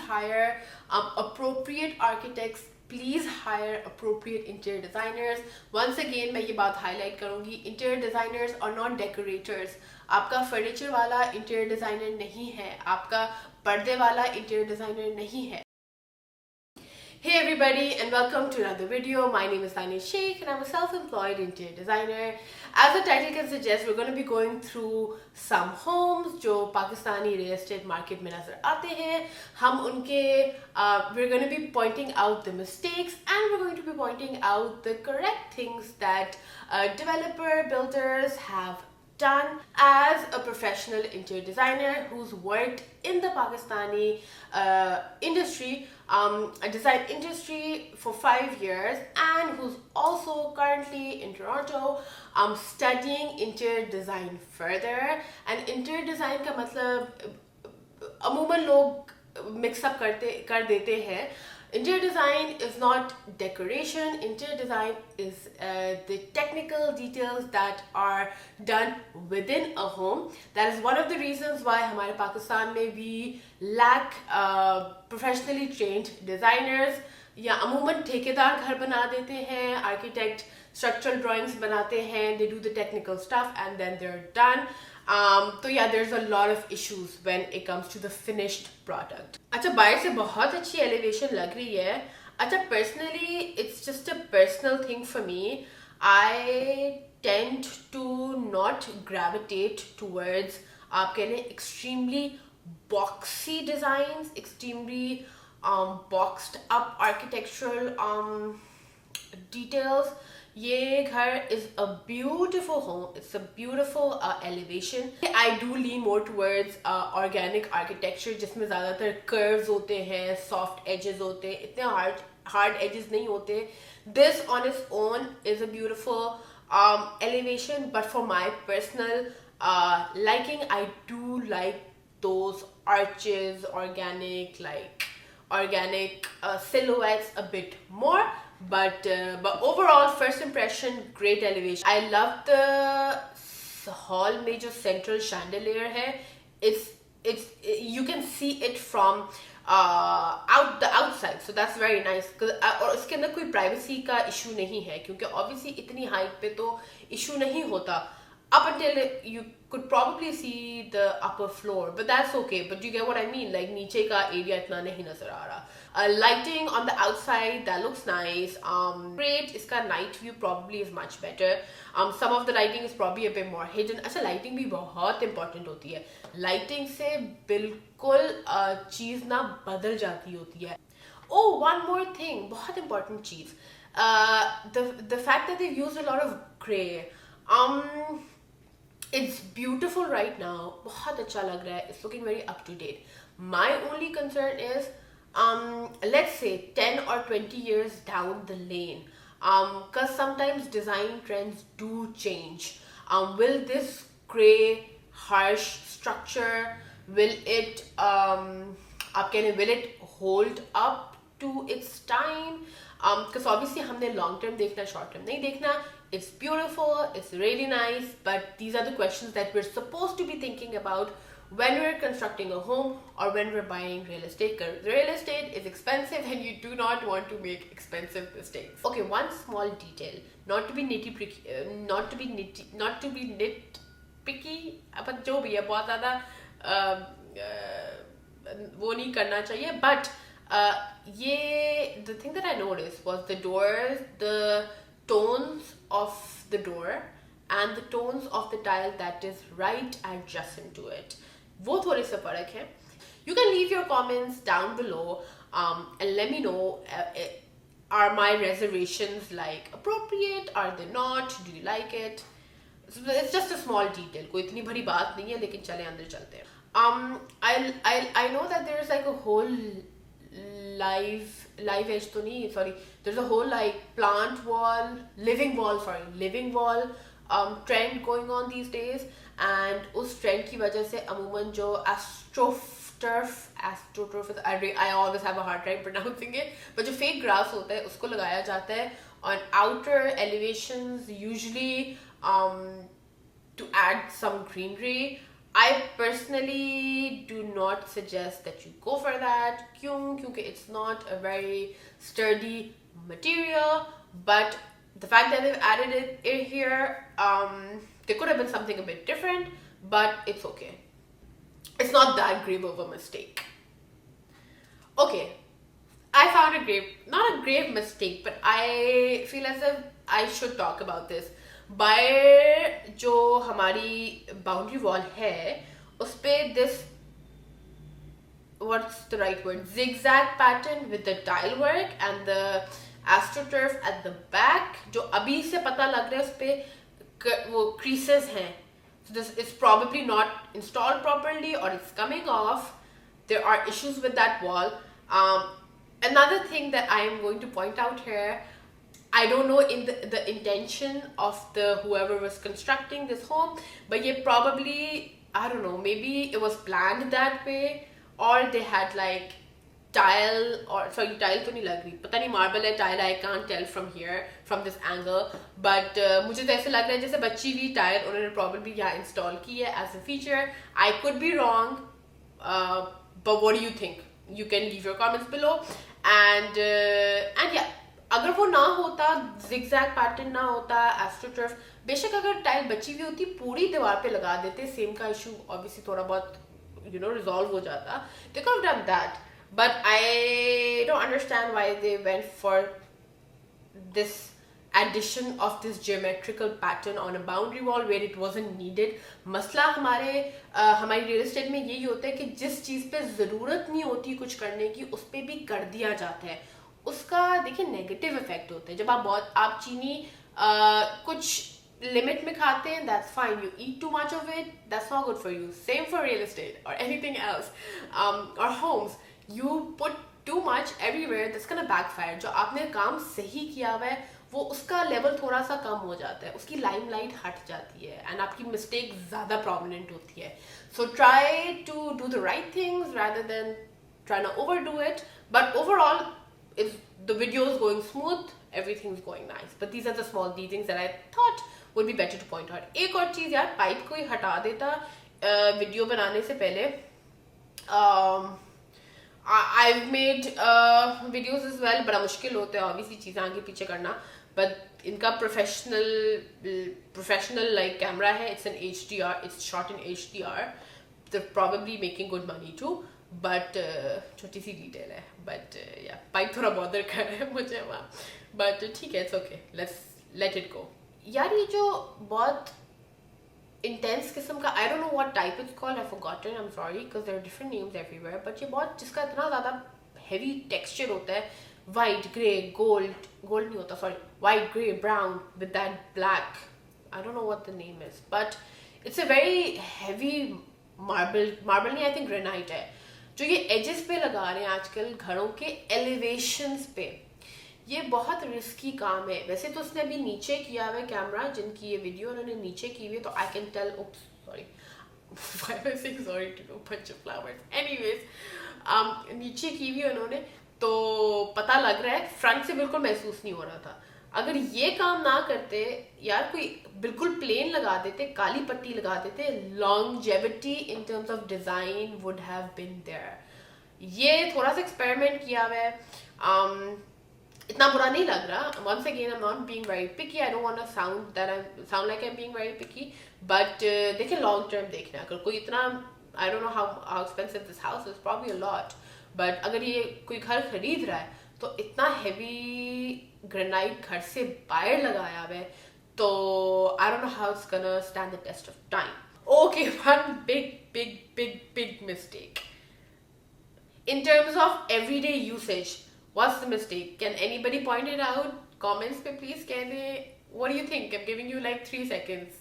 hire appropriate architects, please hire appropriate interior designers. Once again मैं ये बात highlight करूँगी, इंटीरियर डिज़ाइनर्स और नॉट डेकोरेटर्स. आपका फर्नीचर वाला इंटीरियर डिज़ाइनर नहीं है, आपका पर्दे वाला इंटीरियर डिज़ाइनर नहीं है. Hey everybody and welcome to another video. My name is Tania Sheikh and I'm a self-employed interior designer. As the title can suggest, we're going to be going through some homes जो Pakistani real estate market में नजर आते हैं. हम उनके we're going to be pointing out the mistakes and we're going to be pointing out the correct things that developer builders have done as a professional interior designer who's worked in the Pakistani industry, a design industry for 5 years, and who's also currently in Toronto studying interior design further. And interior design का मतलब अमूमन लोग mix up कर देते हैं. Interior design is not decoration. Interior design is the technical details that are done within a home. That is one of the reasons why हमारे पाकिस्तान में we lack professionally trained designers. या अमूमन ठेकेदार घर बना देते हैं, architect structural drawings बनाते हैं, they do the technical stuff and then they're done. So yeah, there's a lot of issues when it comes to the finished product. अच्छा, बाहर से बहुत अच्छी elevation लग रही है. अच्छा, personally it's just a personal thing for me. I tend to not gravitate towards आप कह लें extremely boxy designs, extremely boxed up architectural details. ये घर is a beautiful home. It's a beautiful elevation. I do lean more towards organic architecture जिसमें ज़्यादातर curves होते हैं, soft edges होते हैं, इतने hard edges नहीं होते. This on its own is a beautiful elevation, but for my personal liking, I do like those arches, organic silhouettes a bit more. But overall, first impression, great elevation. I love the hall में जो central chandelier है. It's you can see it from the outside, so that's very nice. और इसके अंदर कोई privacy का issue नहीं है क्योंकि obviously इतनी height पे तो issue नहीं होता. Up until you could probably see the upper floor, but that's okay. But you get what I mean? Like नीचे का area इतना नहीं नजर आ रहा. Lighting on the outside, that looks nice. Great. इसका night view probably is much better. Some of the lighting is probably a bit more hidden. अच्छा, lighting भी बहुत important होती है. Lighting से बिल्कुल चीज़ ना बदल जाती होती है. Oh, one more thing, बहुत important cheese. The fact that they've used a lot of gray. It's beautiful right now. बहुत अच्छा लग रहा है. It's looking very up to date. My only concern is, let's say 10 or 20 years down the lane, because sometimes design trends do change. Will this gray, harsh structure, will it hold up to its time? Because obviously हमने long term देखना, short term नहीं देखना. It's beautiful, it's really nice, but these are the questions that we're supposed to be thinking about when we're constructing a home or when we're buying real estate. Because real estate is expensive and you do not want to make expensive mistakes. Okay, one small detail, not to be nitpicky, but जो भी है बहुत ज़्यादा वो नहीं करना चाहिए. But the thing that I noticed was the doors, the tones of the door and the tones of the tile that is right adjacent to it. वो थोड़े से फर्क है. You can leave your comments down below and let me know, are my reservations like appropriate, are they not, do you like it? So it's just a small detail, कोई इतनी बड़ी बात नहीं है, लेकिन चले अंदर चलते हैं. I know that there's like a whole live edge तो नहीं, sorry, there's a whole like living wall trend going on these days, and उस trend की वजह से अमूमन जो astroturf, I always have a hard time pronouncing it, but जो fake grass होता है उसको लगाया जाता है on outer elevations, usually to add some greenery. I personally do not suggest that you go for that. क्यों? क्योंकि it's not a very sturdy material. But the fact that they've added it in here, there could have been something a bit different, but it's okay. It's not that grave of a mistake. Okay, I found not a grave mistake, but I feel as if I should talk about this. बाहर जो हमारी boundary wall है उस पे this, what's the right word, zigzag pattern with the tile work and the astroturf at the back, जो अभी से पता लग रहा है उस पे वो creases हैं. So this is probably not installed properly or it's coming off. There are issues with that wall. Another thing that I am going to point out here, I don't know in the intention of the whoever was constructing this home, but yeah, probably, I don't know, maybe it was planned that way, or they had like tile, or sorry, tile तो नहीं लग रही, पता नहीं marble है tile, I can't tell from here, from this angle, but मुझे तो ऐसे लग रहा है जैसे बची हुई tile उन्होंने probably यहाँ install की है as a feature. I could be wrong, but what do you think? You can leave your comments below. And yeah, अगर वो ना होता, zigzag pattern ना होता, astroturf, बेशक अगर टाइल बची हुई होती पूरी दीवार पे लगा देते, सेम का इशू obviously थोड़ा बहुत resolve हो जाता. They could have done that, but I don't understand why they went for this addition of this geometrical pattern on a boundary wall where it wasn't needed. मसला हमारी real estate में यही होता है कि जिस चीज़ पे ज़रूरत नहीं होती कुछ करने की उस पर भी कर दिया जाता है. उसका देखिए नेगेटिव इफेक्ट होता है. जब आप चीनी कुछ लिमिट में खाते हैं, that's fine. You eat too much of it, that's not good for you. Same for real estate or anything else, or homes. You put too much everywhere, that's gonna backfire. जो आपने काम सही किया हुआ है वो उसका लेवल थोड़ा सा कम हो जाता है, उसकी लाइमलाइट हट जाती है एंड आपकी मिस्टेक ज़्यादा प्रोमिनेंट होती है. So try to do the right things rather than trying to overdo it. But overall, if the video is going smooth, everything's going nice. But these are the small details that I thought would be better to point out. एक और चीज़ यार, pipe को ही हटा देता video बनाने से पहले. I've made videos as well, बड़ा मुश्किल होता है obviously चीज़ें आगे पीछे करना, but इनका professional like camera है, it's an HDR, it's shot in HDR. They're probably making good money too, but छोटी सी डिटेल है, but yeah, पाइप थोड़ा बॉदर कर रहा है मुझे वहाँ, but ठीक है, it's okay, let's let it go. यार ये जो बहुत intense किस्म का, I don't know what type it's called, I've forgotten, I'm sorry, because there are different names everywhere, but ये बहुत जिसका इतना ज़्यादा heavy texture होता है, white, grey, gold नहीं होता, sorry, white, grey, brown with that black, I don't know what the name is, but it's a very heavy marble नहीं, I think granite है, जो ये edges पे लगा रहे हैं आजकल घरों के elevations पे. ये बहुत रिस्की काम है. वैसे तो उसने अभी नीचे किया हुआ है कैमरा, जिनकी ये वीडियो उन्होंने नीचे की हुई है, तो I can tell, oops sorry, why am I saying sorry to a bunch of flowers, anyways, नीचे की हुई उन्होंने, तो पता लग रहा है, फ्रंट से बिल्कुल महसूस नहीं हो रहा था. अगर ये काम ना करते यार, कोई बिल्कुल प्लेन लगा देते, काली पट्टी लगा देते, longevity in terms of design would have been there. ये थोड़ा सा एक्सपेरिमेंट किया हुआ है, इतना बुरा नहीं लग रहा. Once again, I'm not being very picky. I don't want to sound like I'm being very picky. But देखिए long term देखना, अगर कोई इतना, I don't know how expensive this house is, probably a lot. But अगर ये कोई घर खरीद रहा है तो इतना heavy granite घर से बाहर लगाया हुआ है, तो I don't know how it's gonna stand the test of time. Okay, one big mistake in terms of everyday usage. What's the mistake? Can anybody point it out? Comments पे please. Can they? What do you think? I'm giving you like 3 seconds.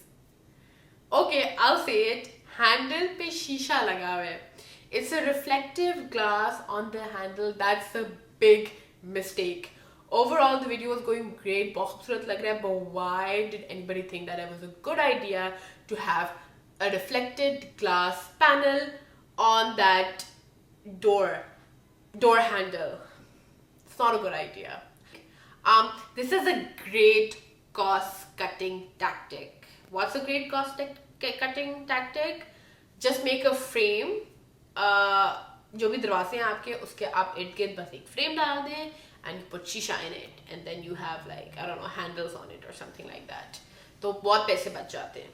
Okay, I'll say it. Handle पे शीशा लगा हुआ है. It's a reflective glass on the handle. That's a big mistake. Overall, the video was going great. बहुत खूबसूरत लग रहा है. But why did anybody think that it was a good idea to have a reflected glass panel on that door handle? Not a good idea. This is a great cost cutting tactic. What's a great cost cutting tactic? Just make a frame, जो भी दरवाजे हैं आपके उसके आप इर्द गिर्द बस एक फ्रेम डाल दें एंड यू पुट शीशा in it and then you have like I don't know handles on it और समथिंग लाइक दैट. तो बहुत पैसे बच जाते हैं.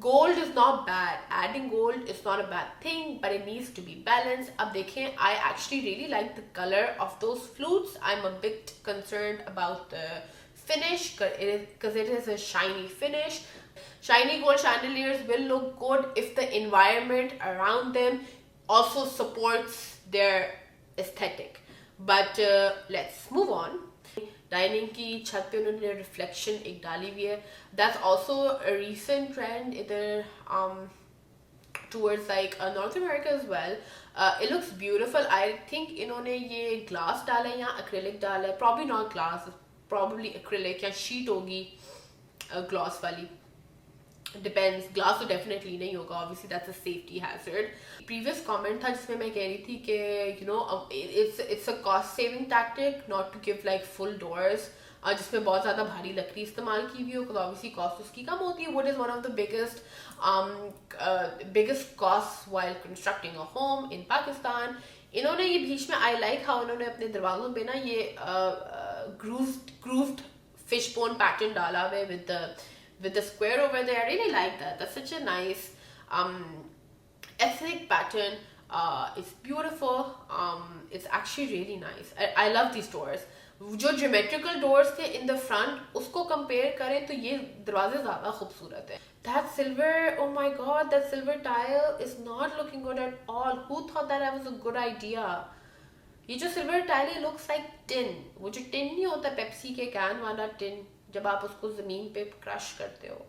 Gold is not bad. Adding gold is not a bad thing, but it needs to be balanced. अब देखें, I actually really like the color of those flutes. I'm a bit concerned about the finish because it is a shiny finish. Shiny gold chandeliers will look good if the environment around them also supports their aesthetic. But let's move on. Dining की छत पे उन्होंने reflection एक डाली हुई है. That's also recent trend इधर towards like North America as well. It looks beautiful. I think इन्होंने ये ग्लास डाला है या acrylic डाला है. Probably not glass, probably acrylic या sheet होगी ग्लास वाली. Depends. Glass तो definitely नहीं होगा. Obviously that's a safety hazard. Previous comment था जिसमें मैं कह रही थी कि you know it's a cost saving tactic not to give like full doors जिसमें बहुत ज़्यादा भारी लकड़ी इस्तेमाल की हुई हो, because obviously cost उसकी कम होती है. Wood is one of the biggest costs while constructing a home in Pakistan. इन्होंने ये बीच में I like how उन्होंने अपने दरवाज़ों पे ना ये grooved fishbone pattern डाला हुआ है with the square over there. I really like that. That's such a nice ethnic pattern. It's beautiful. It's actually really nice. I love these doors. जो geometrical doors थे in the front उसको compare करें तो ये दरवाजे ज़्यादा खूबसूरत है. That silver, oh my god, that silver tile is not looking good at all. Who thought that was a good idea? ये जो silver tile है looks like tin. वो जो tin नहीं होता पेप्सी के कैन वाला tin जब आप उसको ज़मीन पे क्रश करते हो.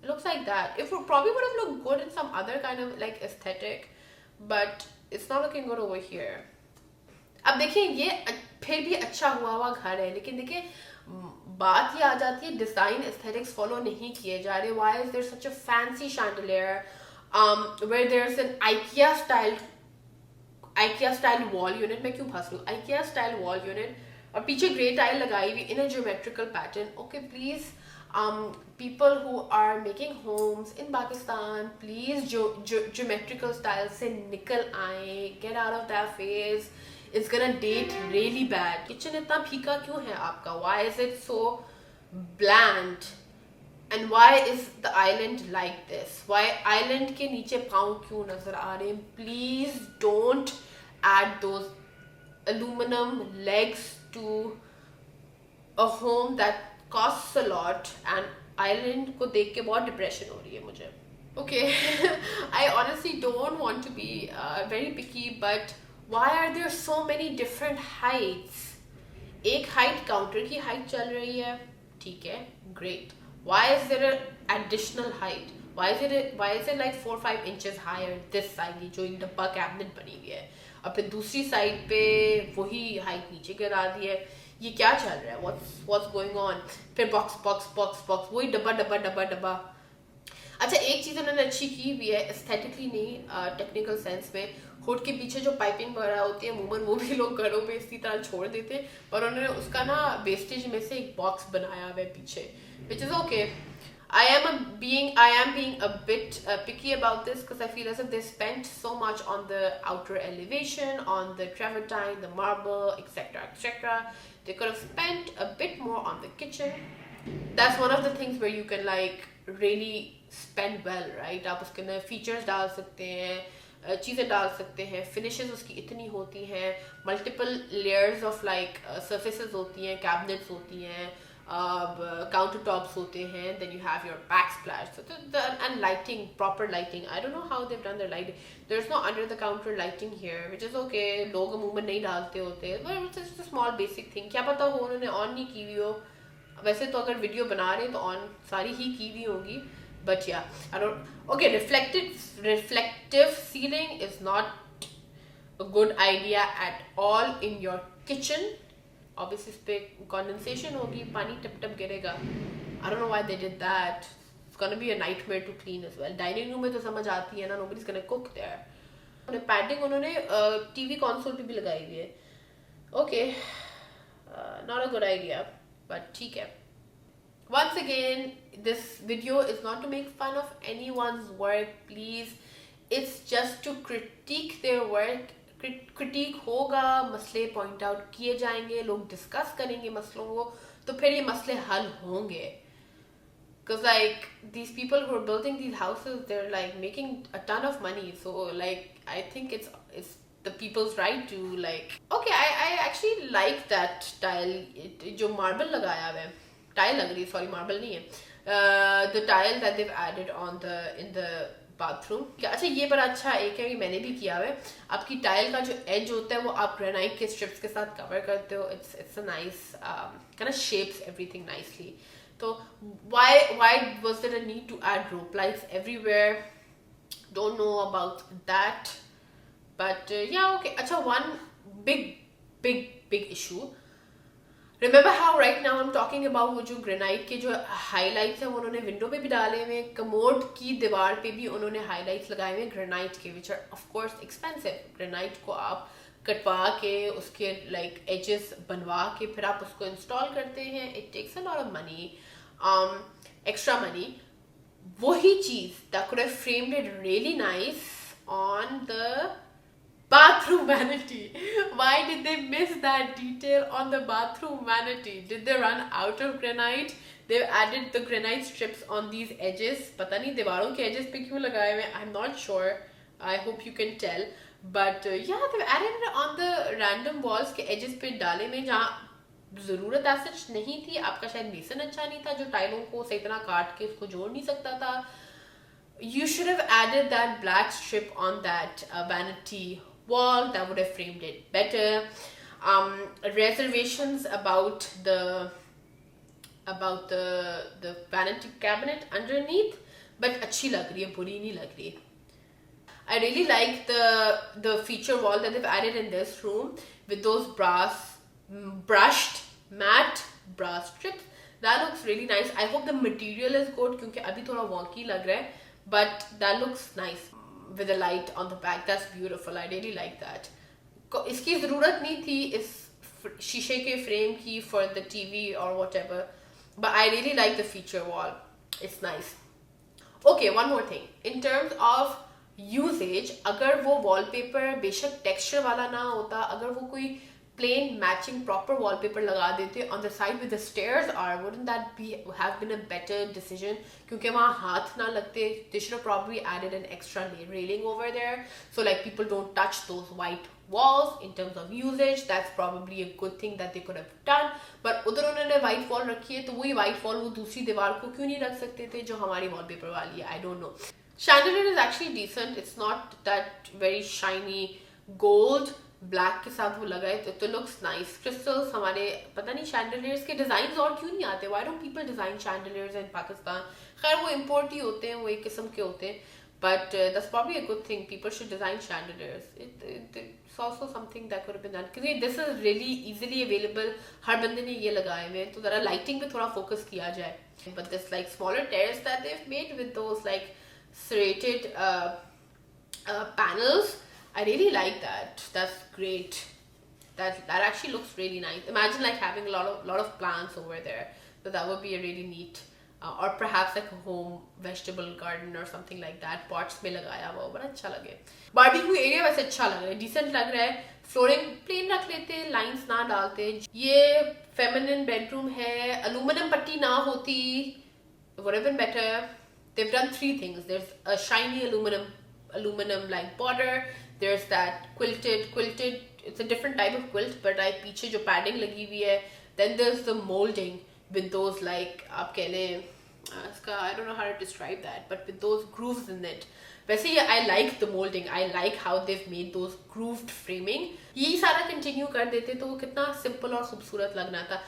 It looks like that. It probably would have looked good in some other kind of like aesthetic, but it's not looking good over here. अब देखिए ये फिर भी अच्छा हुआ घर है, लेकिन देखिए बात ये आ जाती है डिजाइन एस्थेटिक्स फॉलो नहीं किए जा रहे. Why is there such a fancy chandelier where there's an IKEA style wall unit? मैं क्यों फंस रही हूँ? IKEA style wall unit और पीछे ग्रे टाइल लगाई हुई in a geometrical pattern. Okay, please, people who are making homes in Pakistan, please geometrical style से निकल आए. Get out of that phase. It's gonna date really bad. Kitchen इतना फीका क्यों है आपका? Why is it so bland? And why is the island like this? Why island के नीचे पाँव क्यों नजर आ रहे हैं? Please don't add those aluminum legs to a home that costs a lot. And island को देख के बहुत depression हो रही है मुझे. Okay, I honestly don't want to be very picky, but why are there so many different heights? एक height counter की height चल रही है, ठीक है, great. Why is there an additional height? Why is it like 4-5 inches higher this side जो एक डब्बा cabinet बनी हुई है, और फिर दूसरी साइड पे वही height नीचे गिरा दी है. ये क्या चल रहा है? What's going on? फिर box वही डब्बा. अच्छा, एक चीज़ उन्होंने अच्छी की हुई है, एस्थेटिकली नहीं, टेक्निकल सेंस में. हुड के पीछे जो पाइपिंग वगैरह होती है अमूमन वो भी लोग घरों में इसी तरह छोड़ देते हैं, और उन्होंने उसका ना वेस्टेज में से एक बॉक्स बनाया हुआ है पीछे, which is okay. I am being a bit picky about this because I feel as if they spent so much on the outer elevation, on the travertine, the marble, etc. They could have spent a bit more on the kitchen. That's one of the things where you can like really spend well, right? आप उसके अंदर features डाल सकते हैं, चीज़ें डाल सकते हैं, फिनिशेस उसकी इतनी होती हैं, multiple layers of like surfaces होती हैं, कैबिनेट्स होती हैं, काउंटर टॉप्स होते हैं, then you have your backsplash, and lighting, proper lighting. I don't know how they've done their lighting. There's no under the counter lighting here, which is okay. लोग अमूमन नहीं डालते होते, but it's just a small basic thing. क्या पता हो उन्होंने on नहीं की हुई हो. वैसे तो अगर वीडियो बना रहे तो ऑन सारी ही की हुई होगी, but yeah, I don't. Okay, reflective ceiling is not a good idea at all in your kitchen. Obviously इस पे condensation होगी, पानी टप गिरेगा. I don't know why they did that. It's gonna be a nightmare to clean as well. Dining room में तो समझ आती है ना, nobody's gonna cook there. Padding उन्होंने टीवी कंसोल पे भी लगाई हुई है. Okay, not a good idea, but ठीक है. Once again, this video is not to make fun of anyone's work. Please, it's just to critique their work. Critic होगा, मसले पॉइंट आउट किए जाएंगे, लोग डिस्कस करेंगे मसलों को, तो फिर ये मसले हल होंगे. Because like these people who are building these houses, they're like making a ton of money, so like I think it's the people's right to like. Okay, I actually like that tile. जो marble लगाया हुआ है, tile लग रही है, sorry marble नहीं है. The tile that they've added on the in the bathroom. अच्छा ये बड़ा अच्छा एक है, मैंने भी किया हुआ है. आपकी टाइल का जो एज होता है वो आप ग्रेनाइट के स्ट्रिप्स के साथ कवर करते हो. It's a nice kind of shapes everything nicely. So why was there a need to add rope lights everywhere? Don't know about that, but yeah, okay. अच्छा, one big issue. Remember how right now I'm talking about वो जो granite के जो highlights हैं वो उन्होंने window पे भी डाले हुए, कमोड की दीवार पे भी उन्होंने हाईलाइट्स लगाए हुए ग्रेनाइट के, which are of course expensive. Granite को आप कटवा के उसके लाइक एजेस बनवा के फिर आप उसको इंस्टॉल करते हैं. It takes a lot of money, extra money. वही चीज that could have framed it really nice on the bathroom vanity. Why did they miss that detail on the bathroom vanity? Did they run out of granite? They've added the granite strips on these edges. पता नहीं दीवारों के edges पे क्यों लगाए हुए. I'm not sure. I hope you can tell. But yeah, they've added it on the random walls के edges पे डाले में जहाँ जरूरत ऐसा नहीं थी. आपका शायद मेसन अच्छा नहीं था जो टाइलों को सही तरह काट के उसको जोड़ नहीं सकता था. You should have added that black strip on that vanity wall. That would have framed it better. Reservations about the vanity cabinet underneath, but अच्छी लग रही है, बुरी नहीं लग रही. I really like the feature wall that they've added in this room with those brushed matte brass strips. That looks really nice. I hope the material is good क्योंकि अभी थोड़ा wonky लग रहा है, but that looks nice with the light on the back. That's beautiful. I really like that. इसकी ज़रूरत नहीं थी इस शीशे के फ्रेम की for the TV or whatever, but I really like the feature wall. It's nice. Okay, one more thing. In terms of usage, अगर वो wallpaper बेशक texture वाला ना होता, अगर वो कोई plain matching proper wallpaper लगा देते on the side where the stairs are, wouldn't that have been a better decision? क्योंकि वहाँ हाथ ना लगते. They should have probably added an extra railing over there so like people don't touch those white walls. In terms of usage, that's probably a good thing that they could have done. But उधर उन्होंने white wall रखी है, तो वही white wall वो दूसरी दीवार को क्यों नहीं रख सकते थे जो हमारी wallpaper वाली है? I don't know. Chandelier is actually decent. It's not that very shiny gold. Black के साथ वो लगा है तो लुक्स नाइस. क्रिस्टल्स हमारे पता नहीं शैंडलियर्स के डिजाइन और क्यों नहीं आते. Why don't people design chandeliers in Pakistan? खैर वो इम्पोर्ट ही होते हैं, वो एक किस्म के होते हैं, but that's probably a good thing. People should design chandeliers. It's also something that could have been done क्योंकि this is really easily available. हर बंदे ने ये लगाए हुए हैं, तो जरा लाइटिंग पे थोड़ा फोकस किया जाए. But this like smaller terrace that they have made with those like serrated panels. I really like that. That's great. That actually looks really nice. Imagine like having a lot of plants over there. So that would be a really neat, or perhaps like a home vegetable garden or something like that. Pots में लगाया हुआ बड़ा अच्छा लगे. Barbecue area वैसे अच्छा लग रहा है, decent लग रहा है. Flooring plain रख लेते, lines ना डालते. ये feminine bedroom है, aluminum पट्टी ना होती, would have been better. They've done three things. There's a shiny aluminum like border. There's that quilted. It's a different type of quilt, but like पीछे जो padding लगी हुई है. Then there's the molding with those like आप कह लें इसका I don't know how to describe that, but with those grooves in it. वैसे ये I like the molding. I like how they've made those grooved framing. यही सारा continue कर देते तो वो कितना simple और खूबसूरत लगना था.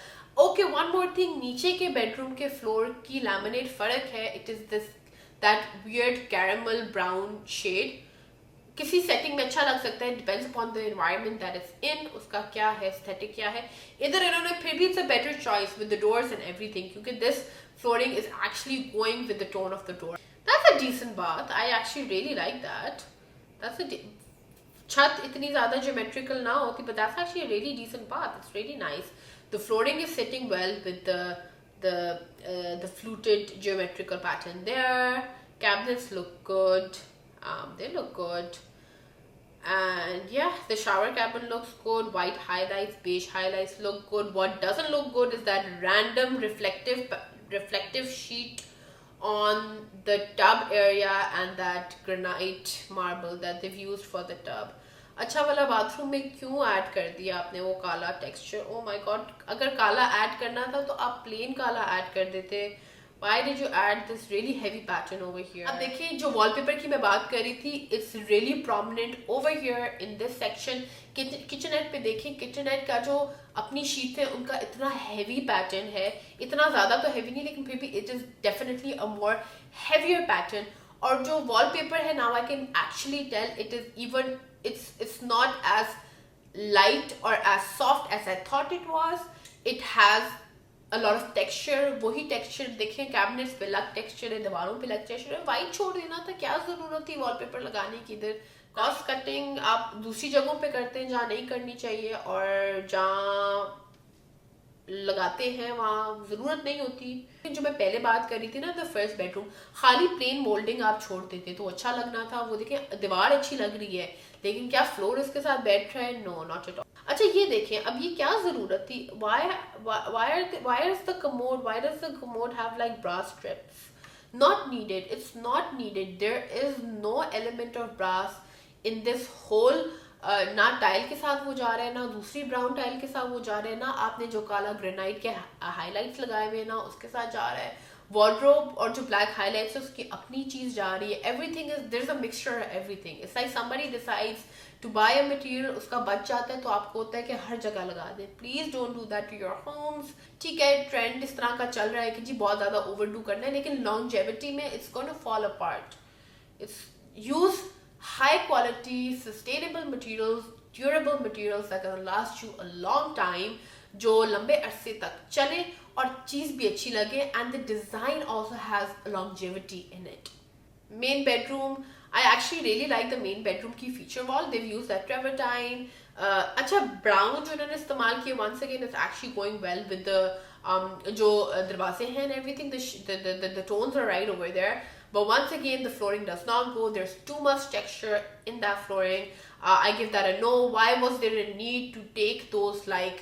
Okay, one more thing. नीचे के bedroom के floor की laminate फर्क है. It is that weird caramel brown shade. किसी सेटिंग में अच्छा लग सकता है, depends upon the environment that is in, उसका क्या है एस्थेटिक क्या है. इधर इन्होंने फिर भी it's a better choice with the doors and everything क्योंकि this flooring is actually going with the tone of the door. That's a decent bath. I actually really like that. That's a छत इतनी ज्यादा geometrical ना होती, but that's actually a really decent bath. It's really nice. The flooring is sitting well with the fluted geometrical pattern there. Cabinets look good. They look good. And yeah, the shower cabin looks good. White highlights, beige highlights look good. What doesn't look good is that random reflective sheet on the tub area and that granite marble that they've used for the tub. अच्छा वाला bathroom में क्यों add कर दिया आपने वो काला texture? Oh my God, अगर काला ऐड करना था तो आप प्लेन काला ऐड कर देते. Why did you add this really heavy pattern over here? अब देखिए, जो वॉलपेपर की मैं बात कर रही थी, it's really prominent over here in this section. Kitchenette पे देखिए, किचननेट का जो अपनी शीट है उनका इतना heavy pattern है. इतना ज़्यादा तो heavy नहीं, लेकिन फिर भी it is definitely a more heavier pattern. और जो वॉलपेपर है, now I can actually tell it is even, it's not as light or as soft as I thought it was. It has a lot of texture. वही texture देखें, cabinets पे अलग texture है, दीवारों पे अलग texture है. white छोड़ देना था, क्या ज़रूरत थी wallpaper लगाने की? इधर cost cutting आप दूसरी जगहों पे करते हैं जहाँ नहीं करनी चाहिए, और जहाँ लगाते हैं वहाँ ज़रूरत नहीं होती. जो मैं पहले बात कर रही थी ना, द फर्स्ट बेडरूम, खाली प्लेन मोल्डिंग आप छोड़ देते तो अच्छा लगना था. वो देखें, दीवार अच्छी लग रही है, लेकिन क्या फ्लोर इसके साथ बैठ रहा है? No, not at all. अच्छा ये देखें, अब ये क्या ज़रूरत थी? why is the commode, why does the commode have like brass strips? Not needed. It's not needed. There is no element of brass in this whole. ना टाइल के साथ वो जा रहा है, ना दूसरी ब्राउन टाइल के साथ वो जा रहा है, ना आपने जो काला ग्रेनाइट के हाईलाइट्स लगाए हुए हैं ना उसके साथ जा रहा है. वॉर्डरोब और जो ब्लैक हाईलाइट्स है उसकी अपनी चीज जा रही है. Everything is, there is a mixture of everything. It's like somebody decides to buy a material, उसका बच जाता है तो आपको होता है कि हर जगह लगा दे. Please don't do that to your homes. ठीक है, ट्रेंड इस तरह का चल रहा है कि जी बहुत ज्यादा ओवरडू करना है, लेकिन लॉन्जेविटी में it's gonna fall apart. It's use high quality sustainable materials, durable materials that can last you a long time, जो लंबे अरसे तक चले और चीज़ भी अच्छी लगे, and the design also has longevity in it. Main bedroom, I actually really like the main bedroom की feature wall. They've used that travertine. अच्छा brown जो उन्होंने इस्तेमाल किया, once again it's actually going well with the जो दरवाजे हैं and everything. The tones are right over there. But once again, the flooring does not go. There's too much texture in that flooring. I give that a no. Why was there a need to take those like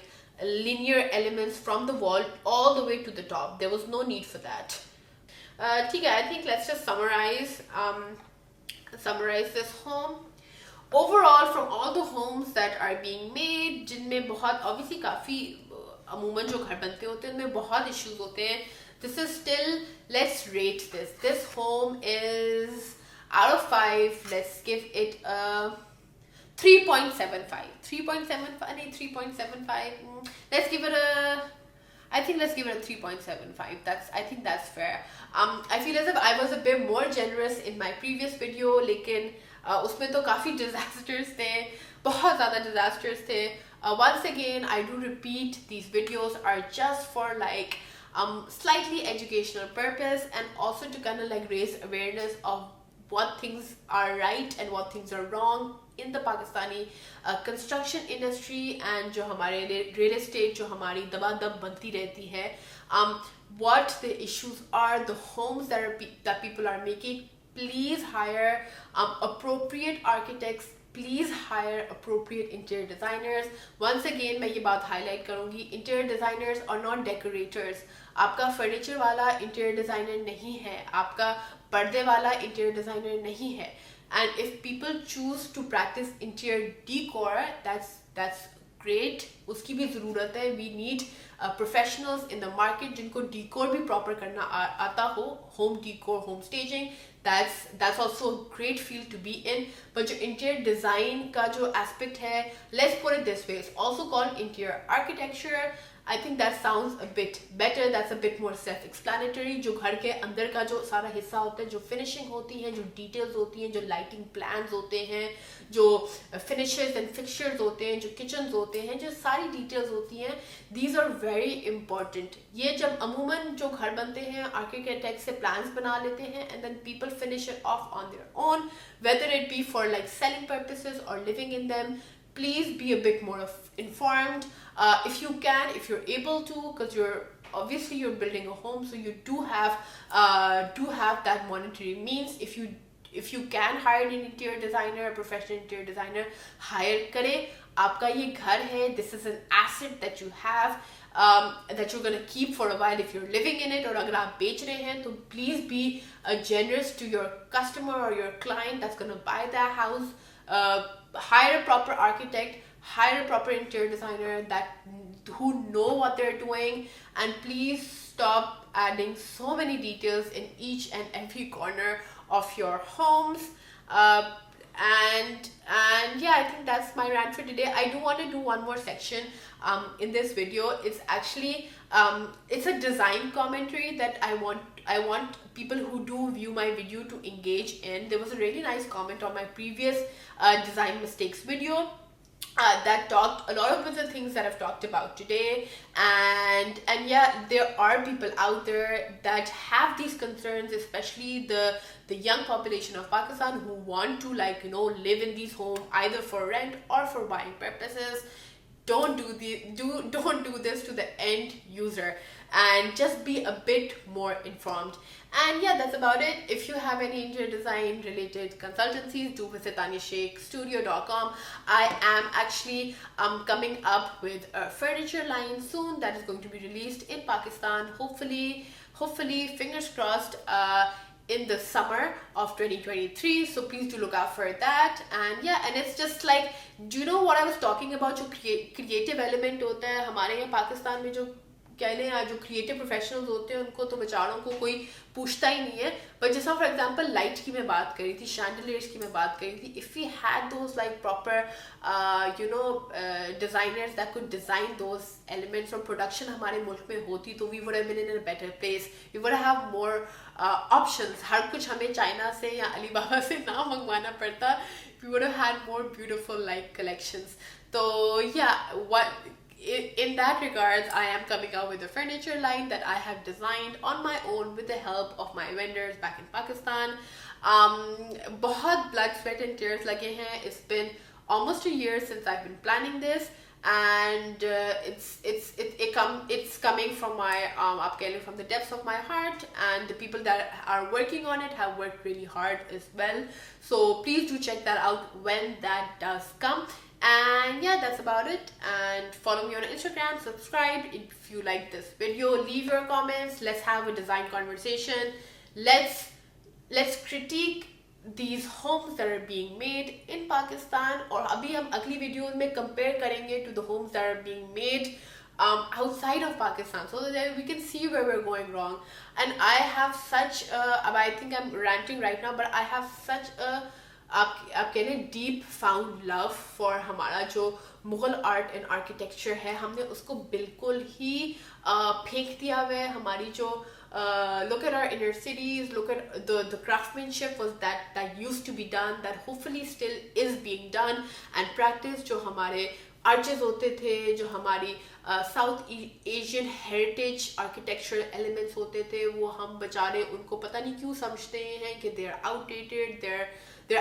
linear elements from the wall all the way to the top? There was no need for that. ठीक है, I think let's just summarize this home. Overall, from all the homes that are being made, जिनमें बहुत obviously काफ़ी अमूमन जो घर बनते होते हैं उनमें बहुत issues होते हैं. This is still, let's rate this. This home is out of 5. Let's give it a 3.75. 3.75. Let's give it a, I think let's give it a 3.75. I think that's fair. I feel as if I was a bit more generous in my previous video, लेकिन उसमें तो काफ़ी disasters थे, बहुत ज़्यादा disasters थे. Once again, I do repeat, these videos are just for like slightly educational purpose, and also to kind of like raise awareness of what things are right and what things are wrong in the Pakistani construction industry, and जो हमारे real estate जो हमारी दबादब बनती रहती है, what the issues are, the homes that people are making. Please hire appropriate architects. Please hire appropriate interior designers. Once again, मैं ये बात highlight करूँगी, interior designers are not decorators. आपका furniture वाला interior designer नहीं है, आपका पर्दे वाला interior designer नहीं है. And if people choose to practice interior decor, that's great. उसकी भी ज़रूरत है. We need professionals in the market जिनको decor भी proper करना आता हो, home decor, home staging. That's also a great field to be in. But जो interior design का जो aspect है, let's put it this way, it's also called interior architecture. I think that sounds a bit better. That's a bit more self-explanatory. जो घर के अंदर का जो सारा हिस्सा होता है, जो finishing होती है, जो details होती हैं, जो lighting plans होते हैं, जो finishes and fixtures होते हैं, जो kitchens होते हैं, जो सारी details होती हैं, these are very important. ये जब अमूमन जो घर बनते हैं, architect से plans बना लेते हैं, and then people finish it off on their own, whether it be for like selling purposes or living in them. Please be a bit more informed. If you can, if you're able to, because you're building a home, so you do have that monetary means. If you if you can hire an interior designer, a professional interior designer, hire करें. आपका ये घर है, this is an asset that you have, that you're gonna keep for a while if you're living in it. और अगर आप बेच रहे हैं तो please be generous to your customer or your client that's gonna buy that house. Hire a proper architect, hire a proper interior designer who know what they're doing, and please stop adding so many details in each and every corner of your homes. And yeah, I think that's my rant for today. I do want to do one more section in this video. It's actually it's a design commentary that I want people who do view my video to engage in. There was a really nice comment on my previous design mistakes video that talked a lot of the things that I've talked about today, and yeah, there are people out there that have these concerns, especially the young population of Pakistan who want to, like, live in these homes either for rent or for buying purposes. Don't do this to the end user, and just be a bit more informed. And yeah, that's about it. If you have any interior design related consultancies, do visit tanisheikhstudio.com. I am actually coming up with a furniture line soon that is going to be released in Pakistan, hopefully fingers crossed, in the summer of 2023. So please do look out for that. And yeah, and it's just like, do you know what I was talking about? जो creative element होता है हमारे यहाँ पाकिस्तान में, जो कह लें जो क्रिएटिव प्रोफेशनल्स होते हैं उनको तो बेचारों को कोई पूछता ही नहीं है. बट जैसा फॉर एग्जांपल लाइट की मैं बात करी थी, शैंडलियर्स की मैं बात करी थी, if we had those like proper designers that could design those elements और प्रोडक्शन हमारे मुल्क में होती, तो we would have been in a better place. We would have more options. हर कुछ हमें चाइना से या अलीबाबा से ना मंगवाना पड़ता. We would have had more beautiful like collections. तो या in that regards, I am coming out with a furniture line that I have designed on my own with the help of my vendors back in Pakistan. बहुत blood, sweat and tears लगे हैं. It's been almost a year since I've been planning this, and it's coming from my from the depths of my heart, and the people that are working on it have worked really hard as well. So please do check that out when that does come. And yeah, that's about it. And follow me on Instagram, subscribe if you like this video, leave your comments, let's have a design conversation. Let's critique these homes that are being made in Pakistan, और अभी हम अगली videos में compare करेंगे to the homes that are being made outside of Pakistan, so that we can see where we're going wrong. And I have such I think I'm ranting right now, but I have such a आप कह लें deep found love for हमारा जो Mughal art and architecture है. हमने उसको बिल्कुल ही फेंक दिया हुआ है. हमारी जो look at our inner cities, look at the craftsmanship was that used to be done, that hopefully still is being done and practiced. जो हमारे आर्चेस होते थे, जो हमारी south Asian heritage architectural elements होते थे, वो हम बेचारे उनको पता नहीं क्यों समझते हैं कि they're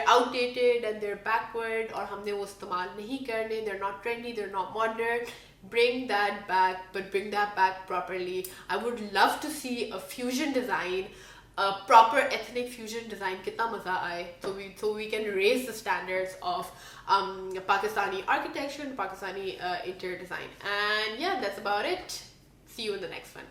outdated and they're backward, और हमने वो इस्तेमाल नहीं करने. They're not trendy, they're not modern. Bring that back, but bring that back properly. I would love to see a fusion design, a proper ethnic fusion design. कितना मजा आए. So we can raise the standards of Pakistani architecture and Pakistani interior design. And yeah, that's about it. See you in the next one.